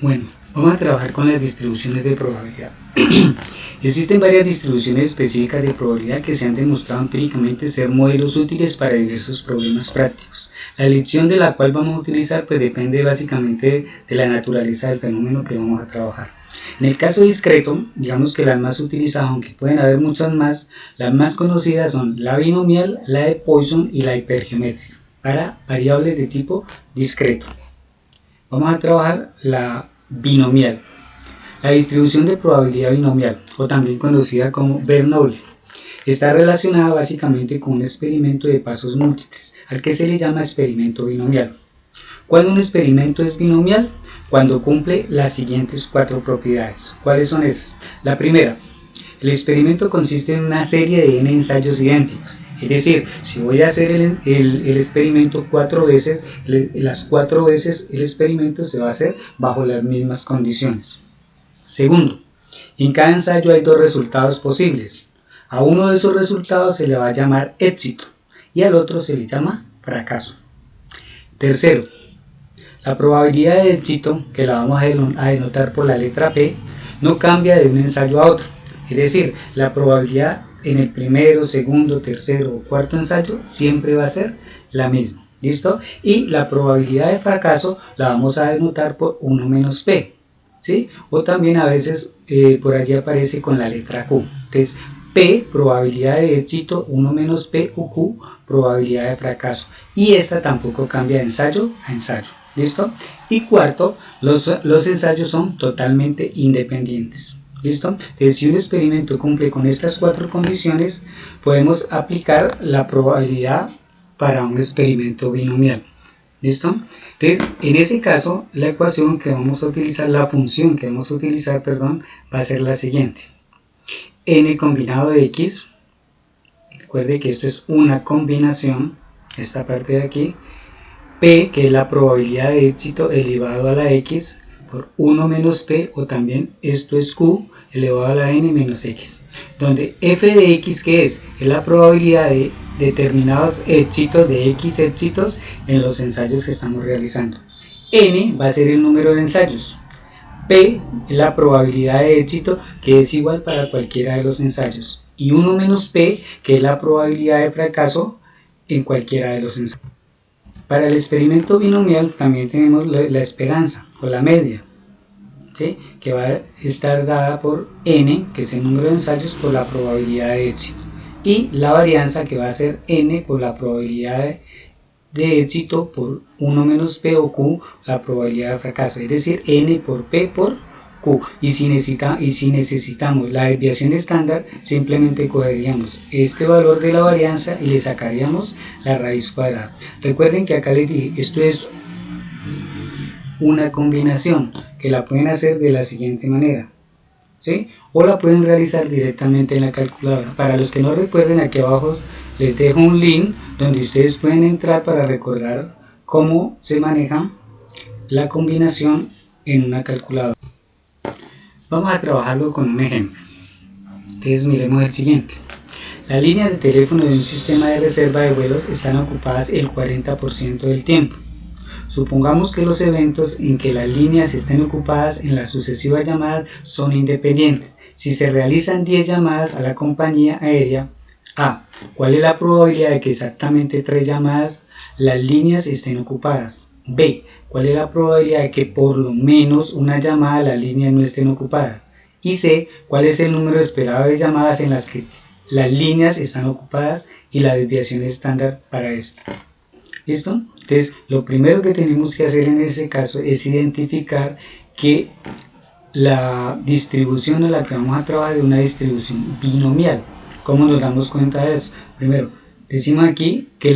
Bueno, vamos a trabajar con las distribuciones de probabilidad. Existen varias distribuciones específicas de probabilidad que se han demostrado empíricamente ser modelos útiles para diversos problemas prácticos. La elección de la cual vamos a utilizar pues depende básicamente de la naturaleza del fenómeno que vamos a trabajar. En el caso discreto, digamos que las más utilizadas, aunque pueden haber muchas más, las más conocidas son la binomial, la de Poisson y la hipergeométrica, para variables de tipo discreto. Vamos a trabajar la binomial. La distribución de probabilidad binomial, o también conocida como Bernoulli, está relacionada básicamente con un experimento de pasos múltiples, al que se le llama experimento binomial. ¿Cuándo un experimento es binomial? Cuando cumple las siguientes 4 propiedades. ¿Cuáles son esas? La primera, el experimento consiste en una serie de n ensayos idénticos. Es decir, si voy a hacer el experimento 4 veces, las 4 veces el experimento se va a hacer bajo las mismas condiciones. Segundo, en cada ensayo hay 2 resultados posibles. A uno de esos resultados se le va a llamar éxito y al otro se le llama fracaso. Tercero, la probabilidad de éxito, que la vamos a denotar por la letra P, no cambia de un ensayo a otro. Es decir, la probabilidad en el primero, segundo, tercero o cuarto ensayo siempre va a ser la misma. ¿Listo? Y la probabilidad de fracaso la vamos a denotar por 1 menos P. ¿Sí? O también a veces por allí aparece con la letra Q. Entonces, P, probabilidad de éxito, 1 menos P o Q, probabilidad de fracaso. Y esta tampoco cambia de ensayo a ensayo. ¿Listo? Y cuarto, los ensayos son totalmente independientes. ¿Listo? Entonces, si un experimento cumple con estas 4 condiciones, podemos aplicar la probabilidad para un experimento binomial. ¿Listo? Entonces, en ese caso, la ecuación que vamos a utilizar, la función que vamos a utilizar, va a ser la siguiente. N combinado de X, recuerde que esto es una combinación, esta parte de aquí, P, que es la probabilidad de éxito elevado a la X, por 1 menos P, o también esto es Q elevado a la N menos X, donde F de X, que es la probabilidad de determinados éxitos, de X éxitos en los ensayos que estamos realizando. N va a ser el número de ensayos. P es la probabilidad de éxito, que es igual para cualquiera de los ensayos. Y 1 menos P, que es la probabilidad de fracaso en cualquiera de los ensayos. Para el experimento binomial también tenemos la esperanza o la media, ¿sí? Que va a estar dada por n, que es el número de ensayos, por la probabilidad de éxito, y la varianza, que va a ser n por la probabilidad de éxito por 1 menos p o q, la probabilidad de fracaso, es decir, n por p por q. Y si necesitamos la desviación estándar, simplemente cogeríamos este valor de la varianza y le sacaríamos la raíz cuadrada. Recuerden que acá les dije, esto es una combinación que la pueden hacer de la siguiente manera, ¿sí? O la pueden realizar directamente en la calculadora. Para los que no recuerden, aquí abajo les dejo un link donde ustedes pueden entrar para recordar cómo se maneja la combinación en una calculadora. Vamos a trabajarlo con un ejemplo. Entonces miremos el siguiente. Las líneas de teléfono de un sistema de reserva de vuelos están ocupadas el 40% del tiempo. Supongamos que los eventos en que las líneas estén ocupadas en las sucesivas llamadas son independientes. Si se realizan 10 llamadas a la compañía aérea, A, ¿cuál es la probabilidad de que exactamente 3 llamadas las líneas estén ocupadas? B, ¿cuál es la probabilidad de que por lo menos una llamada las líneas no estén ocupadas? Y C, ¿cuál es el número esperado de llamadas en las que las líneas están ocupadas y la desviación estándar para esta? ¿Listo? Entonces, lo primero que tenemos que hacer en ese caso es identificar que la distribución a la que vamos a trabajar es una distribución binomial. ¿Cómo nos damos cuenta de eso? Primero, decimos aquí que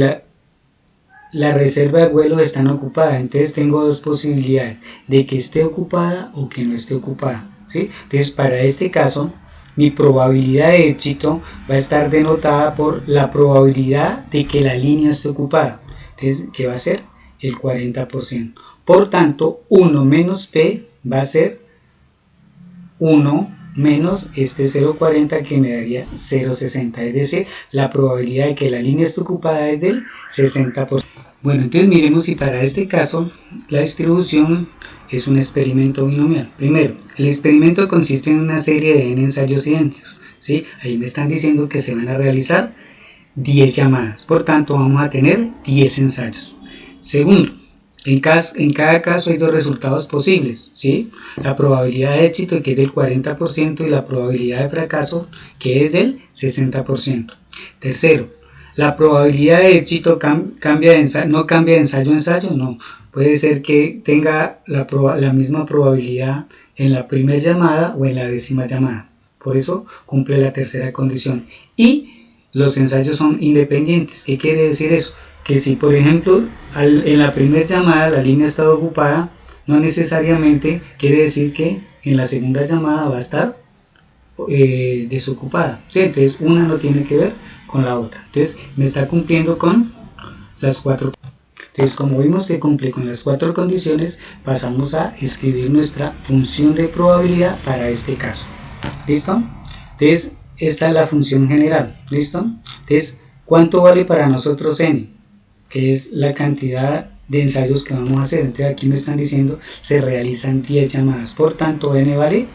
la reserva de vuelos están ocupadas, entonces tengo 2 posibilidades, de que esté ocupada o que no esté ocupada, ¿sí? Entonces, para este caso, mi probabilidad de éxito va a estar denotada por la probabilidad de que la línea esté ocupada. Entonces, ¿qué va a ser? El 40%. Por tanto, 1 menos P va a ser 1 menos este 0,40, que me daría 0,60. Es decir, la probabilidad de que la línea esté ocupada es del 60%. Bueno, entonces miremos si para este caso la distribución es un experimento binomial. Primero, el experimento consiste en una serie de n ensayos idénticos, ¿sí? Ahí me están diciendo que se van a realizar 10 llamadas, por tanto vamos a tener 10 ensayos. Segundo, en cada caso hay dos resultados posibles, ¿sí? La probabilidad de éxito, que es del 40%, y la probabilidad de fracaso, que es del 60%. Tercero, la probabilidad de éxito no cambia de ensayo a ensayo, no. Puede ser que tenga la misma probabilidad en la primera llamada o en la 10ª llamada. Por eso cumple la tercera condición. Y los ensayos son independientes. ¿Qué quiere decir eso? Que si, por ejemplo, en la primera llamada la línea está ocupada, no necesariamente quiere decir que en la segunda llamada va a estar desocupada, ¿sí? Entonces una no tiene que ver con la otra. Entonces me está cumpliendo con las 4. Entonces, como vimos que cumple con las 4 condiciones, pasamos a escribir nuestra función de probabilidad para este caso. ¿Listo? Entonces, esta es la función general. ¿Listo? Entonces, ¿cuánto vale para nosotros n? Que es la cantidad de ensayos que vamos a hacer. Entonces, aquí me están diciendo se realizan 10 llamadas. Por tanto, n vale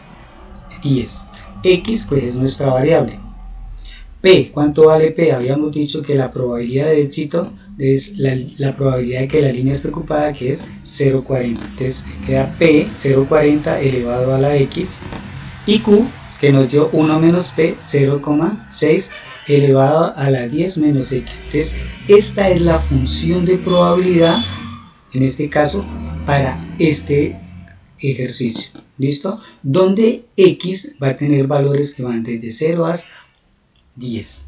10. X, pues, es nuestra variable. P, ¿cuánto vale P? Habíamos dicho que la probabilidad de éxito es la probabilidad de que la línea esté ocupada, que es 0,40. Entonces queda P 0,40 elevado a la X, y Q, que nos dio 1 menos P, 0,6 elevado a la 10 menos X. Entonces esta es la función de probabilidad, en este caso, para este ejercicio. ¿Listo? Donde X va a tener valores que van desde 0 hasta 10.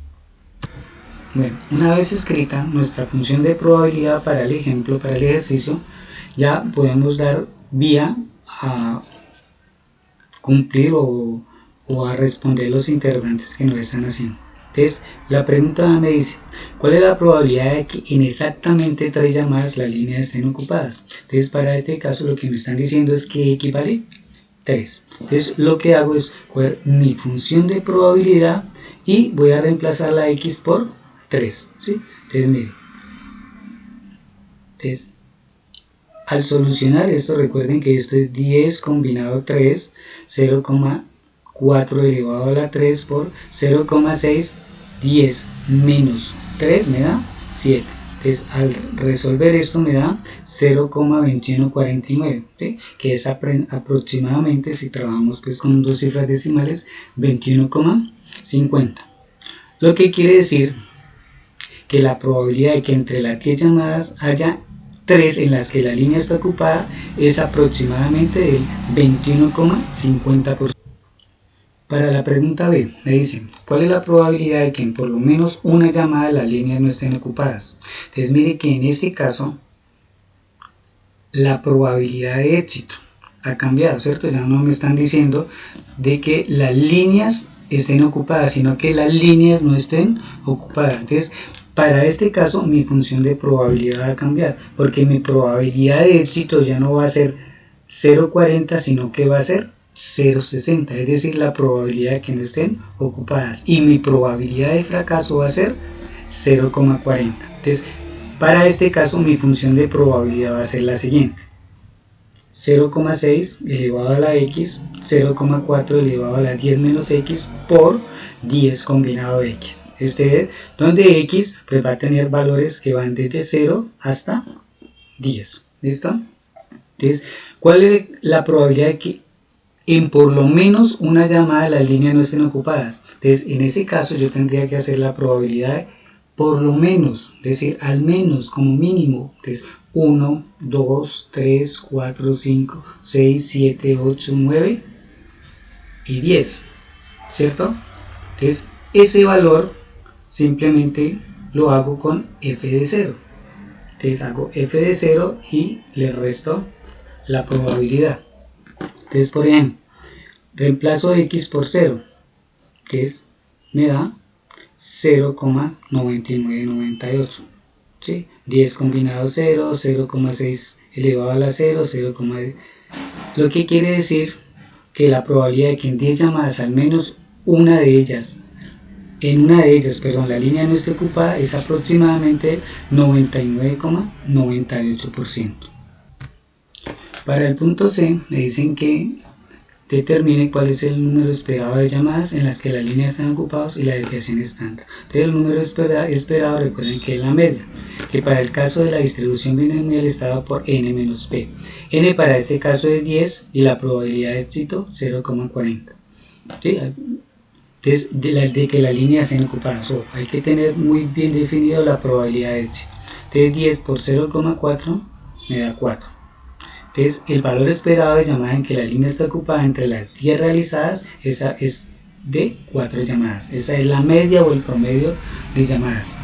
Bueno, una vez escrita nuestra función de probabilidad para el ejemplo, para el ejercicio, ya podemos dar vía a cumplir o a responder los interrogantes que nos están haciendo. Entonces, la pregunta me dice, ¿cuál es la probabilidad de que en exactamente 3 llamadas las líneas estén ocupadas? Entonces, para este caso lo que me están diciendo es que X vale 3. Entonces, lo que hago es coger mi función de probabilidad y voy a reemplazar la X por 3, ¿sí? Entonces, miren. Entonces, al solucionar esto, recuerden que esto es 10 combinado 3, 0,4 elevado a la 3 por 0,6, 10 menos 3 me da 7. Entonces, al resolver esto me da 0,2149, ¿sí? Que es aproximadamente, si trabajamos pues con 2 cifras decimales, 21,50. Lo que quiere decir que la probabilidad de que entre las 10 llamadas haya 3 en las que la línea está ocupada es aproximadamente del 21,50%. Para la pregunta B, me dicen, ¿cuál es la probabilidad de que en por lo menos una llamada las líneas no estén ocupadas? Entonces mire que en este caso la probabilidad de éxito ha cambiado, ¿cierto? Ya no me están diciendo de que las líneas estén ocupadas, sino que las líneas no estén ocupadas. Entonces, para este caso mi función de probabilidad va a cambiar, porque mi probabilidad de éxito ya no va a ser 0,40, sino que va a ser 0,60, es decir, la probabilidad de que no estén ocupadas, y mi probabilidad de fracaso va a ser 0,40. Entonces, para este caso mi función de probabilidad va a ser la siguiente: 0,6 elevado a la X, 0,4 elevado a la 10 menos X por 10 combinado X. Este es donde X pues va a tener valores que van desde 0 hasta 10. ¿Listo? Entonces, ¿cuál es la probabilidad de que en por lo menos una llamada de las líneas no estén ocupadas? Entonces, en ese caso yo tendría que hacer la probabilidad de por lo menos, es decir, al menos, como mínimo. Entonces, 1, 2, 3, 4, 5, 6, 7, 8, 9 y 10, ¿cierto? Entonces, ese valor simplemente lo hago con f de 0. Entonces hago f de 0 y le resto la probabilidad. Entonces, por ejemplo, reemplazo x por 0, que me da 0,9998. ¿Sí? 10 combinado 0, 0,6 elevado a la 0, 0, lo que quiere decir que la probabilidad de que en 10 llamadas al menos una de ellas, la línea no esté ocupada es aproximadamente 99,98%. Para el punto C, me dicen que determine cuál es el número esperado de llamadas en las que las líneas están ocupadas y la desviación estándar. Entonces el número esperado recuerden que es la media, que para el caso de la distribución binomial estaba por n menos p. N para este caso es 10 y la probabilidad de éxito 0,40. ¿Sí? Entonces, de que las líneas estén ocupadas, hay que tener muy bien definido la probabilidad de éxito. Entonces 10 por 0,4 me da 4. Entonces el valor esperado de llamada en que la línea está ocupada entre las 10 realizadas, esa es de 4 llamadas. Esa es la media o el promedio de llamadas.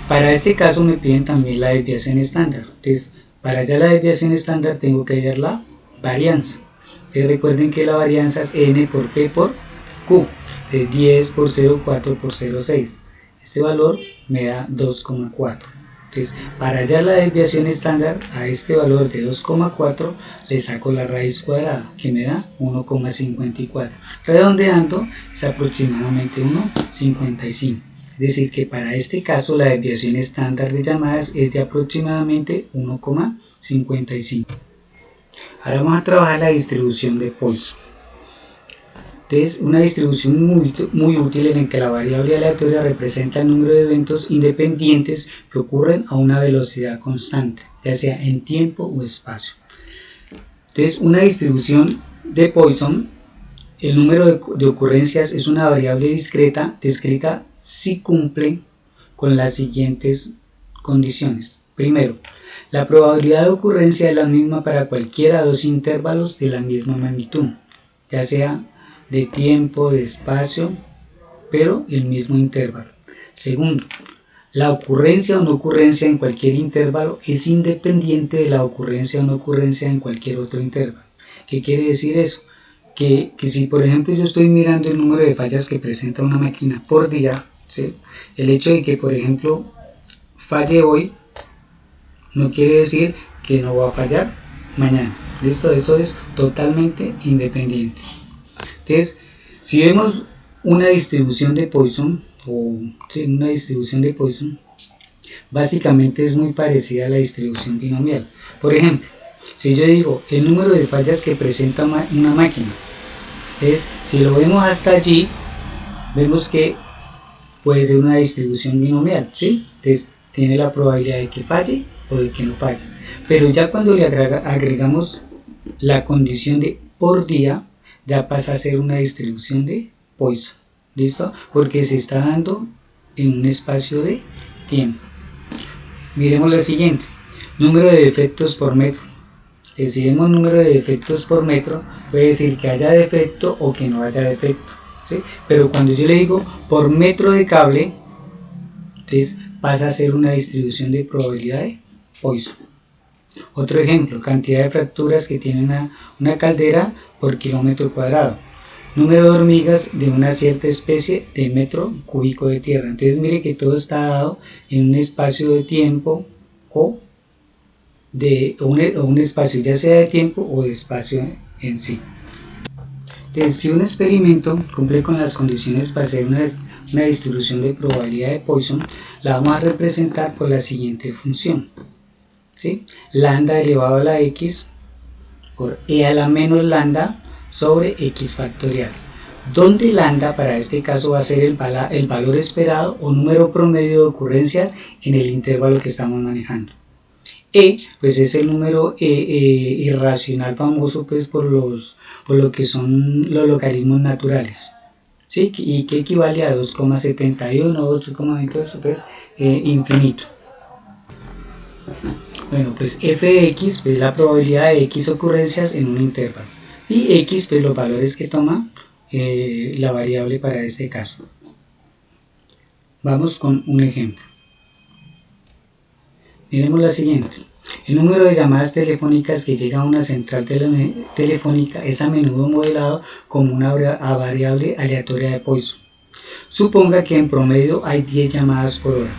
Para este caso me piden también la desviación estándar. Entonces para hallar la desviación estándar tengo que hallar la varianza. Entonces recuerden que la varianza es n por p por q. De 10 por 0,4 por 0,6. Este valor me da 2,4. Entonces, para hallar la desviación estándar a este valor de 2,4 le saco la raíz cuadrada, que me da 1,54. Redondeando es aproximadamente 1,55. Es decir, que para este caso la desviación estándar de llamadas es de aproximadamente 1,55. Ahora vamos a trabajar la distribución de Poisson. Es una distribución muy útil en la que la variable aleatoria representa el número de eventos independientes que ocurren a una velocidad constante, ya sea en tiempo o espacio. Entonces, una distribución de Poisson, el número de ocurrencias es una variable discreta descrita si cumple con las siguientes condiciones. Primero, la probabilidad de ocurrencia es la misma para cualquiera de dos intervalos de la misma magnitud, ya sea de tiempo, de espacio, pero el mismo intervalo. Segundo, la ocurrencia o no ocurrencia en cualquier intervalo es independiente de la ocurrencia o no ocurrencia en cualquier otro intervalo. ¿Qué quiere decir eso? Que si por ejemplo yo estoy mirando el número de fallas que presenta una máquina por día, ¿sí? El hecho de que por ejemplo falle hoy no quiere decir que no va a fallar mañana. ¿Listo? Eso es totalmente independiente. Entonces, si vemos una distribución de Poisson, básicamente es muy parecida a la distribución binomial. Por ejemplo, si yo digo el número de fallas que presenta una máquina, si lo vemos hasta allí, vemos que puede ser una distribución binomial, ¿sí? Entonces, tiene la probabilidad de que falle o de que no falle. Pero ya cuando le agregamos la condición de por día, ya pasa a ser una distribución de Poisson. ¿Listo? Porque se está dando en un espacio de tiempo. Miremos la siguiente. Número de defectos por metro. Si vemos número de defectos por metro, puede decir que haya defecto o que no haya defecto, ¿sí? Pero cuando yo le digo por metro de cable, entonces pasa a ser una distribución de probabilidad de Poisson. Otro ejemplo, cantidad de fracturas que tiene una caldera por kilómetro cuadrado. Número de hormigas de una cierta especie de metro cúbico de tierra. Entonces mire que todo está dado en un espacio de tiempo o un espacio ya sea de tiempo o de espacio en sí. Entonces, si un experimento cumple con las condiciones para hacer una distribución de probabilidad de Poisson, la vamos a representar por la siguiente función. ¿Sí? Lambda elevado a la x por e a la menos lambda sobre x factorial, donde lambda para este caso va a ser el valor esperado o número promedio de ocurrencias en el intervalo que estamos manejando. E pues es el número irracional famoso pues por lo que son los logaritmos naturales, ¿sí? Y que equivale a 2,71, 8,28, pues infinito. Bueno, pues f de x es la probabilidad de x ocurrencias en un intervalo y x pues los valores que toma la variable para este caso. Vamos con un ejemplo. Miremos la siguiente. El número de llamadas telefónicas que llega a una central telefónica es a menudo modelado como una variable aleatoria de Poisson. Suponga que en promedio hay 10 llamadas por hora.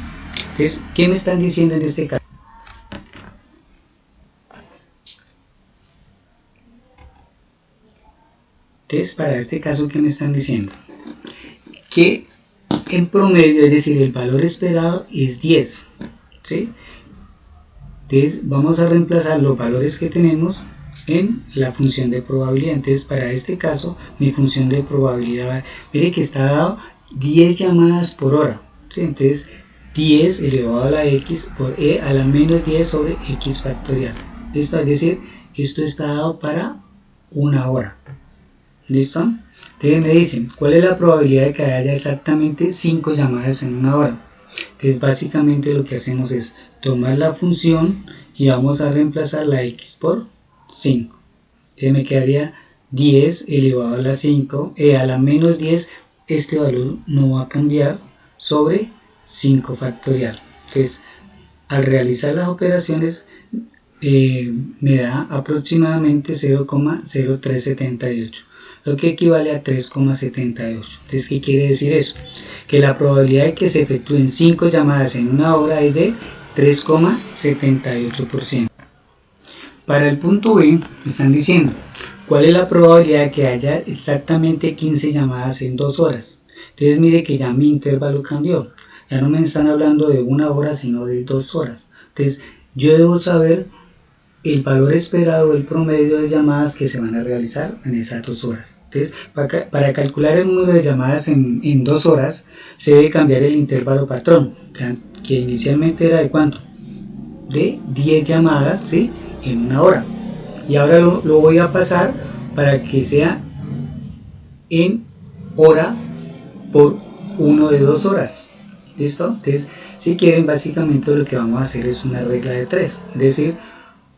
Entonces, ¿qué me están diciendo en este caso? Entonces, para este caso, ¿qué me están diciendo? Que en promedio, es decir, el valor esperado es 10, ¿sí? Entonces, vamos a reemplazar los valores que tenemos en la función de probabilidad. Entonces para este caso mi función de probabilidad, mire que está dado 10 llamadas por hora, ¿sí? Entonces 10 elevado a la x por e a la menos 10 sobre x factorial. ¿Listo? Es decir, esto está dado para una hora. ¿Listo? Entonces me dicen, ¿cuál es la probabilidad de que haya exactamente 5 llamadas en una hora? Entonces básicamente lo que hacemos es tomar la función y vamos a reemplazar la x por 5. Entonces me quedaría 10 elevado a la 5, e a la menos 10, este valor no va a cambiar, sobre 5 factorial. Entonces al realizar las operaciones me da aproximadamente 0,0378, lo que equivale a 3,78. Entonces, ¿qué quiere decir eso? Que la probabilidad de que se efectúen 5 llamadas en una hora es de 3,78%. Para el punto B, me están diciendo, ¿cuál es la probabilidad de que haya exactamente 15 llamadas en 2 horas? Entonces, mire que ya mi intervalo cambió. Ya no me están hablando de una hora, sino de 2 horas. Entonces, yo debo saber el valor esperado, el promedio de llamadas que se van a realizar en esas 2 horas. Entonces, para calcular el número de llamadas en 2 horas, se debe cambiar el intervalo patrón, que inicialmente era de ¿cuánto? De 10 llamadas, ¿sí?, en una hora. Y ahora lo voy a pasar para que sea en hora por 1 de 2 horas. ¿Listo? Entonces, si quieren, básicamente lo que vamos a hacer es una regla de 3. Es decir,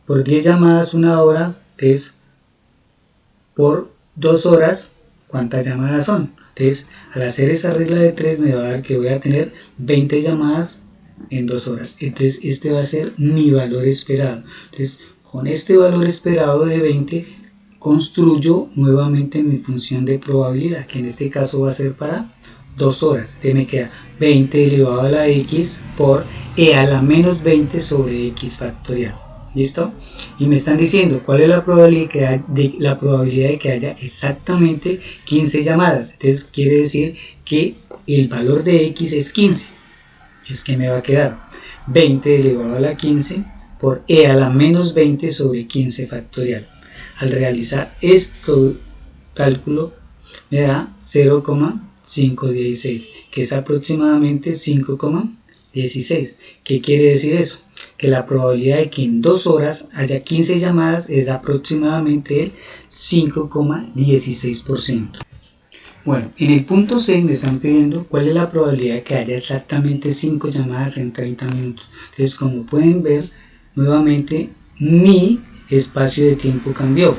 por 10 llamadas una hora, es por 2 horas, ¿cuántas llamadas son? Entonces, al hacer esa regla de 3 me va a dar que voy a tener 20 llamadas en 2 horas. Entonces, este va a ser mi valor esperado. Entonces, con este valor esperado de 20, construyo nuevamente mi función de probabilidad, que en este caso va a ser para 2 horas. Entonces me queda 20 elevado a la x por e a la menos 20 sobre x factorial. ¿Listo? Y me están diciendo cuál es la probabilidad de que haya exactamente 15 llamadas. Entonces quiere decir que el valor de x es 15. Es que me va a quedar 20 elevado a la 15 por e a la menos 20 sobre 15 factorial. Al realizar este cálculo me da 0,516, que es aproximadamente 5,16. ¿Qué quiere decir eso? Que la probabilidad de que en 2 horas haya 15 llamadas es aproximadamente el 5,16%. Bueno, en el punto C me están pidiendo cuál es la probabilidad de que haya exactamente 5 llamadas en 30 minutos. Entonces, como pueden ver, nuevamente mi espacio de tiempo cambió.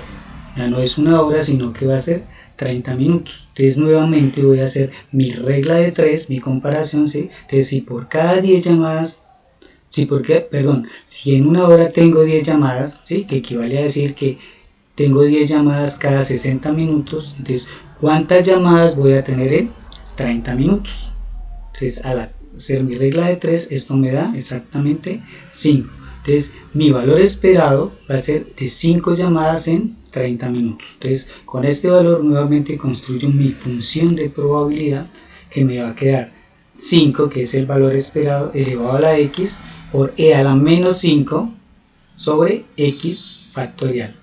Ya no es una hora, sino que va a ser 30 minutos. Entonces nuevamente voy a hacer mi regla de 3, mi comparación, ¿sí? Entonces si por cada 10 llamadas, si en una hora tengo 10 llamadas, ¿sí?, que equivale a decir que tengo 10 llamadas cada 60 minutos, entonces ¿cuántas llamadas voy a tener en 30 minutos? Entonces al hacer mi regla de 3, esto me da exactamente 5. Entonces mi valor esperado va a ser de 5 llamadas en 30 minutos. Entonces con este valor nuevamente construyo mi función de probabilidad, que me va a quedar 5, que es el valor esperado, elevado a la x por e a la menos 5 sobre x factorial.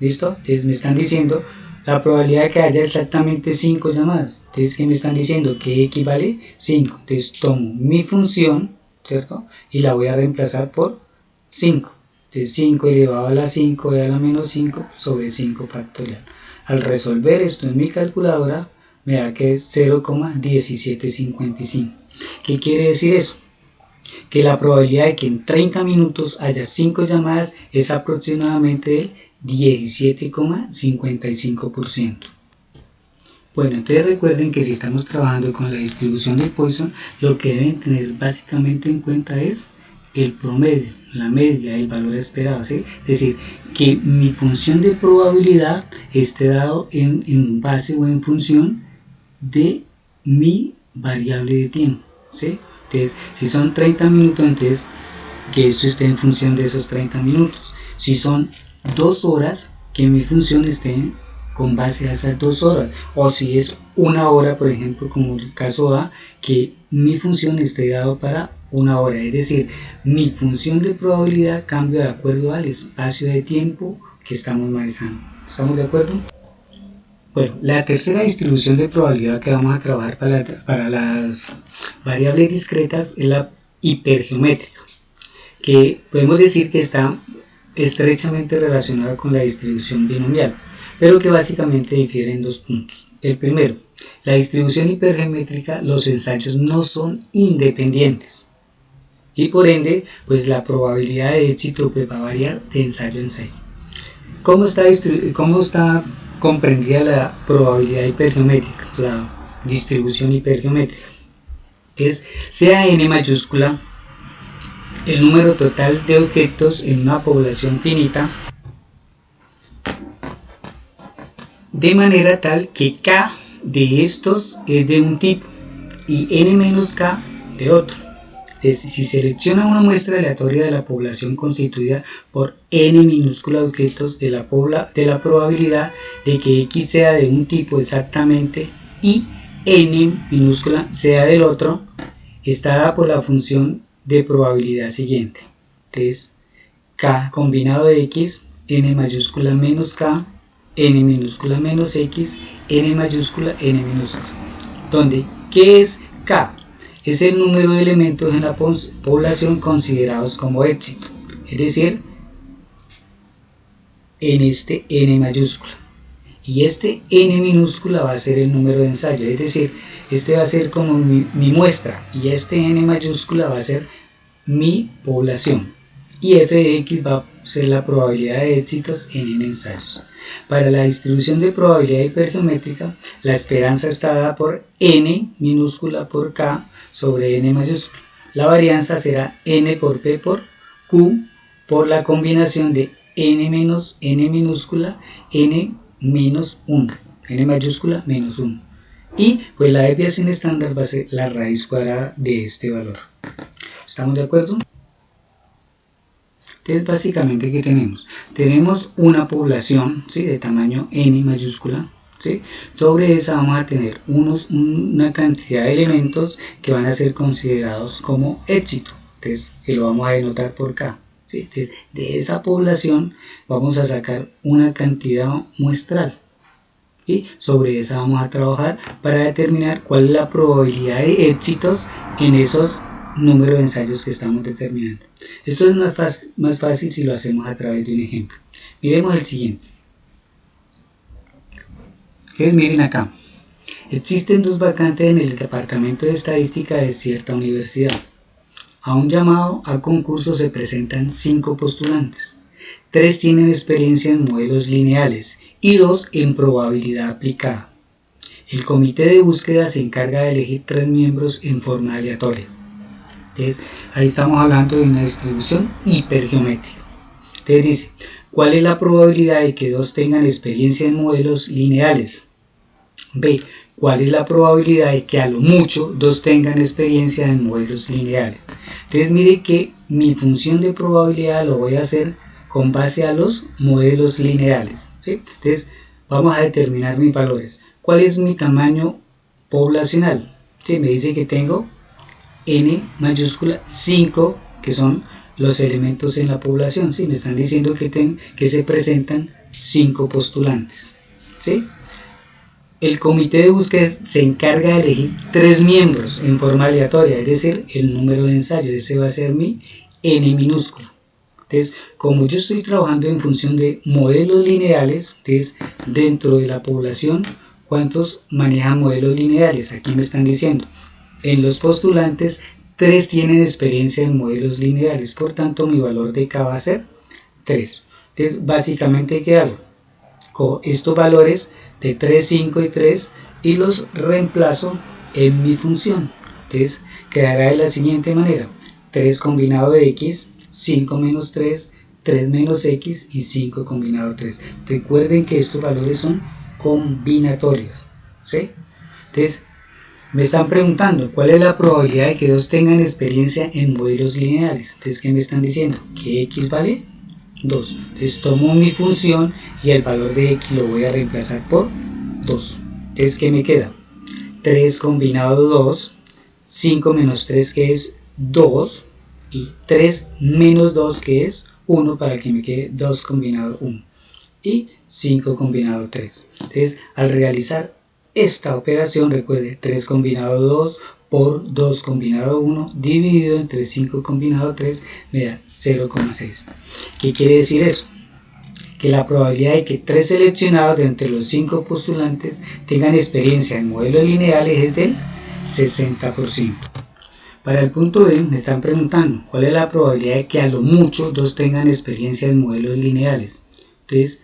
¿Listo? Entonces me están diciendo la probabilidad de que haya exactamente 5 llamadas. Entonces, ¿qué me están diciendo? Que equivale 5. Entonces tomo mi función, ¿cierto?, y la voy a reemplazar por 5. Entonces 5 elevado a la 5 e a la menos 5 sobre 5 factorial. Al resolver esto en mi calculadora me da que es 0,1755. ¿Qué quiere decir eso? Que la probabilidad de que en 30 minutos haya 5 llamadas es aproximadamente el 17,55%. Bueno, entonces recuerden que si estamos trabajando con la distribución de Poisson, lo que deben tener básicamente en cuenta es el promedio, la media, el valor esperado, ¿sí? Es decir, que mi función de probabilidad esté dado en base o en función de mi variable de tiempo, ¿sí? Entonces, si son 30 minutos, entonces que esto esté en función de esos 30 minutos. Si son 2 horas, que mi función esté con base a esas 2 horas. O si es una hora, por ejemplo, como el caso A, que mi función esté dado para una hora. Es decir, mi función de probabilidad cambia de acuerdo al espacio de tiempo que estamos manejando. ¿Estamos de acuerdo? Bueno, la tercera distribución de probabilidad que vamos a trabajar para las variables discretas es la hipergeométrica, que podemos decir que está estrechamente relacionada con la distribución binomial, pero que básicamente difiere en dos puntos. El primero, la distribución hipergeométrica, los ensayos no son independientes y por ende, pues la probabilidad de éxito va a variar de ensayo a ensayo. ¿Cómo está comprendida la probabilidad hipergeométrica, la distribución hipergeométrica? Es sea n mayúscula el número total de objetos en una población finita, de manera tal que k de estos es de un tipo y n menos k de otro. Entonces, si selecciona una muestra aleatoria de la población constituida por n minúscula de objetos de la probabilidad de que x sea de un tipo exactamente y n minúscula sea del otro, está dada por la función de probabilidad siguiente. Entonces, k combinado de x, n mayúscula menos k, n minúscula menos x, n mayúscula, n minúscula. Donde, ¿qué es k? Es el número de elementos en la población considerados como éxito, es decir, en este n mayúscula. Y este n minúscula va a ser el número de ensayo, es decir, este va a ser como mi muestra y este n mayúscula va a ser mi población. Y f de x va a ser la probabilidad de éxitos en n ensayos. Para la distribución de probabilidad hipergeométrica, la esperanza está dada por n minúscula por k sobre n mayúscula. La varianza será n por p por q por la combinación de n menos n minúscula, n menos 1, n mayúscula menos 1. Y pues la desviación estándar va a ser la raíz cuadrada de este valor. ¿Estamos de acuerdo? Entonces básicamente ¿qué tenemos? Tenemos una población, ¿sí?, de tamaño n mayúscula, ¿sí? Sobre esa vamos a tener una cantidad de elementos que van a ser considerados como éxito, entonces que lo vamos a denotar por k, ¿sí? Entonces, de esa población vamos a sacar una cantidad muestral y sobre esa vamos a trabajar para determinar cuál es la probabilidad de éxitos en esos números de ensayos que estamos determinando. Esto es más fácil si lo hacemos a través de un ejemplo. Miremos el siguiente. Miren acá. Existen dos vacantes en el departamento de estadística de cierta universidad. A un llamado a concurso se presentan 5 postulantes. 3 tienen experiencia en modelos lineales y 2 en probabilidad aplicada. El comité de búsqueda se encarga de elegir 3 miembros en forma aleatoria. Entonces, ahí estamos hablando de una distribución hipergeométrica. Entonces dice, ¿cuál es la probabilidad de que 2 tengan experiencia en modelos lineales? B, ¿cuál es la probabilidad de que a lo mucho 2 tengan experiencia en modelos lineales? Entonces mire que mi función de probabilidad lo voy a hacer con base a los modelos lineales, ¿sí? Entonces vamos a determinar mis valores. ¿Cuál es mi tamaño poblacional? ¿Sí? Me dice que tengo n mayúscula 5, que son los elementos en la población, ¿sí? Me están diciendo que se presentan 5 postulantes, ¿sí? El comité de búsqueda se encarga de elegir 3 miembros en forma aleatoria, es decir, el número de ensayos. Ese va a ser mi n minúsculo. Entonces, como yo estoy trabajando en función de modelos lineales, entonces dentro de la población, ¿cuántos manejan modelos lineales? Aquí me están diciendo, en los postulantes 3 tienen experiencia en modelos lineales, por tanto mi valor de k va a ser 3. Entonces, básicamente, ¿qué hago? Con estos valores de 3, 5 y 3 y los reemplazo en mi función. Entonces quedará de la siguiente manera: 3 combinado de x, 5 menos 3, 3 menos x y 5 combinado 3. Recuerden que estos valores son combinatorios, ¿sí? Entonces me están preguntando cuál es la probabilidad de que 2 tengan experiencia en modelos lineales. Entonces, ¿qué me están diciendo? Que x vale 2. Entonces tomo mi función y el valor de x lo voy a reemplazar por 2. Entonces, ¿qué me queda? 3 combinado 2, 5 menos 3 que es 2 y 3 menos 2 que es 1 para que me quede 2 combinado 1. y 5 combinado 3. Entonces, al realizar esta operación, recuerde, 3 combinado 2 por 2 combinado 1 dividido entre 5 combinado 3 me da 0,6. ¿Qué quiere decir eso? Que la probabilidad de que 3 seleccionados de entre los 5 postulantes tengan experiencia en modelos lineales es del 60%. Para el punto B me están preguntando cuál es la probabilidad de que a lo mucho 2 tengan experiencia en modelos lineales. Entonces,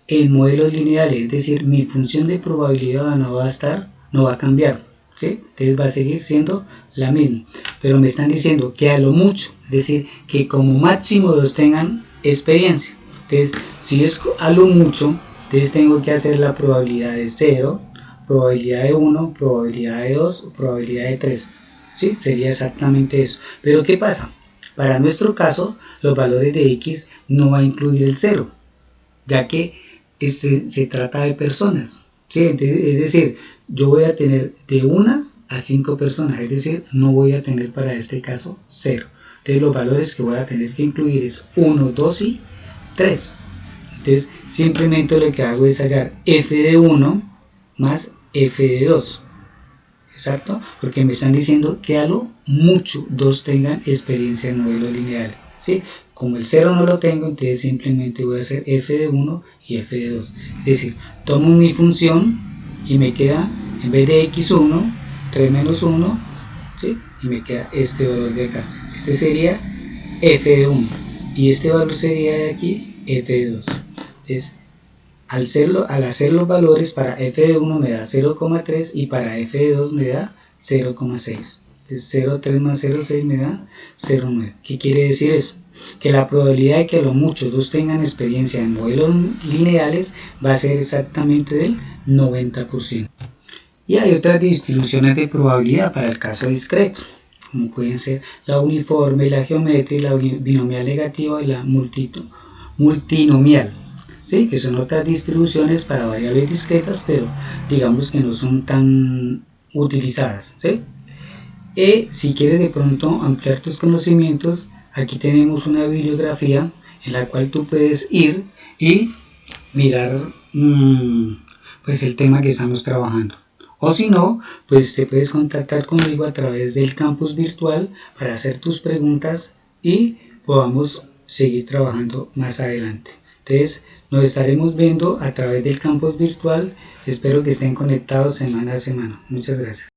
en modelos lineales, es decir, mi función de probabilidad no va a cambiar, ¿sí? Entonces va a seguir siendo la misma, pero me están diciendo que a lo mucho, es decir, que como máximo 2 tengan experiencia. Entonces, si es a lo mucho, entonces tengo que hacer la probabilidad de 0, probabilidad de 1, probabilidad de 2, probabilidad de 3. ¿Sí? Sería exactamente eso. Pero ¿qué pasa? Para nuestro caso, los valores de X no va a incluir el 0, ya que se trata de personas. ¿Sí? Es decir, yo voy a tener de 1 a 5 personas, es decir, no voy a tener para este caso 0. Entonces los valores que voy a tener que incluir es 1, 2 y 3. Entonces simplemente lo que hago es hallar f de 1 más f de 2. Exacto, porque me están diciendo que a lo mucho 2 tengan experiencia en modelos lineales, ¿sí? Como el 0 no lo tengo, entonces simplemente voy a hacer f de 1 y f de 2. Es decir, tomo mi función y me queda, en vez de x1, 3 menos 1, ¿sí? Y me queda este valor de acá. Este sería f de 1 y este valor sería de aquí f de 2. Entonces, al hacer los valores, para f de 1 me da 0,3 y para f de 2 me da 0,6. Entonces 0,3 más 0,6 me da 0,9. ¿Qué quiere decir eso? Que la probabilidad de que a lo mucho 2 tengan experiencia en modelos lineales va a ser exactamente del 90%. Y hay otras distribuciones de probabilidad para el caso discreto, como pueden ser la uniforme, la geométrica, la binomial negativa y la multinomial. ¿Sí? Que son otras distribuciones para variables discretas, pero digamos que no son tan utilizadas, ¿sí? Y si quieres de pronto ampliar tus conocimientos, aquí tenemos una bibliografía en la cual tú puedes ir y mirar pues el tema que estamos trabajando. O si no, pues te puedes contactar conmigo a través del campus virtual para hacer tus preguntas y podamos seguir trabajando más adelante. Entonces, nos estaremos viendo a través del campus virtual. Espero que estén conectados semana a semana. Muchas gracias.